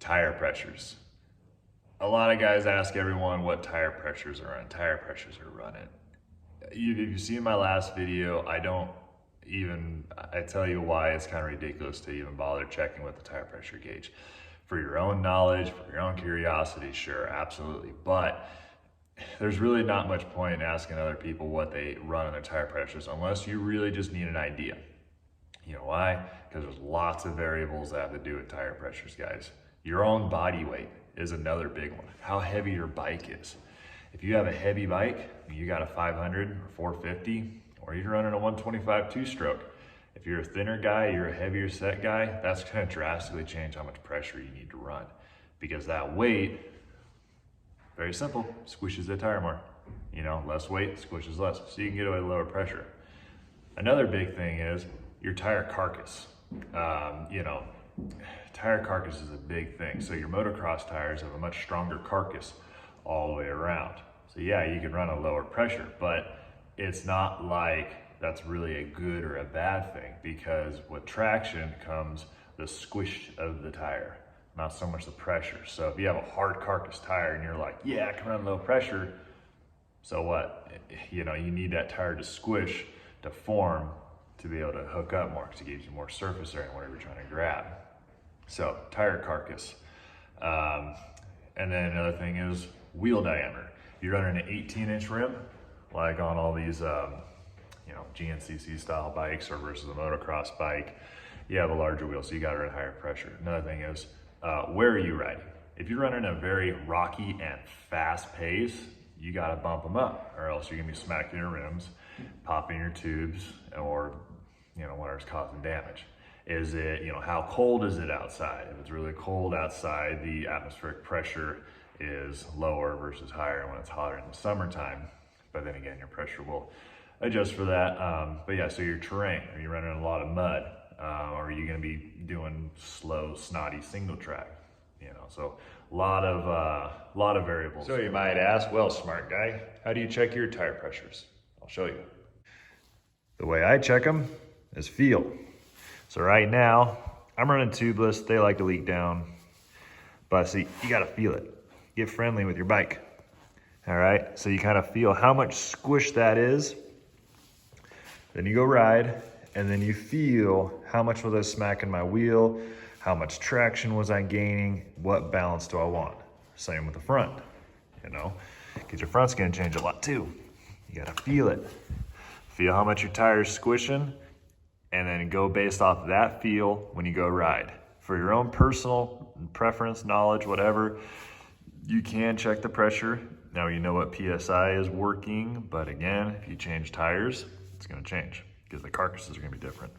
tire pressures. A lot of guys ask everyone what tire pressures are on. Tire pressures are running. If you see in my last video, I tell you why it's kind of ridiculous to even bother checking with the tire pressure gauge. For your own knowledge, for your own curiosity, sure, absolutely. But there's really not much point in asking other people what they run on their tire pressures unless you really just need an idea. You know why? Because there's lots of variables that have to do with tire pressures, guys. Your own body weight is another big one. How heavy your bike is. If you have a heavy bike, you got a 500 or 450, or you're running a 125 two-stroke. If you're a thinner guy, you're a heavier set guy, that's gonna drastically change how much pressure you need to run. Because that weight, very simple, squishes the tire more. You know, less weight, squishes less. So you can get away with lower pressure. Another big thing is your tire carcass. Tire carcass is a big thing. So your motocross tires have a much stronger carcass all the way around. So yeah, you can run a lower pressure, but it's not like that's really a good or a bad thing, because with traction comes the squish of the tire, not so much the pressure. So if you have a hard carcass tire and you're like, yeah, I can run low pressure, so what? You know, you need that tire to squish, to form, to be able to hook up more, because it gives you more surface area in whatever you're trying to grab. So tire carcass. And then another thing is wheel diameter. If you're running an 18-inch rim, like on all these GNCC style bikes or versus a motocross bike, you have a larger wheel, so you gotta run higher pressure. Another thing is, where are you riding? If you're running a very rocky and fast pace, you gotta bump them up, or else you're gonna be smacking your rims, popping your tubes, or whatever's causing damage. Is it, how cold is it outside? If it's really cold outside, the atmospheric pressure is lower versus higher when it's hotter in the summertime. But then again, your pressure will adjust for that. But yeah, so your terrain, are you running a lot of mud? Or are you gonna be doing slow, snotty single track? So a lot of variables. So you might ask, well, smart guy, how do you check your tire pressures? I'll show you. The way I check them is feel. So right now, I'm running tubeless, they like to leak down. But see, you gotta feel it. Get friendly with your bike. All right, so you kind of feel how much squish that is. Then you go ride, and then you feel how much was I smacking my wheel, how much traction was I gaining, what balance do I want? Same with the front, because your front's gonna change a lot too. You gotta feel it. Feel how much your tire's squishing, and then go based off that feel when you go ride. For your own personal preference, knowledge, whatever, you can check the pressure. Now you know what PSI is working, but again, if you change tires, it's gonna change because the carcasses are gonna be different.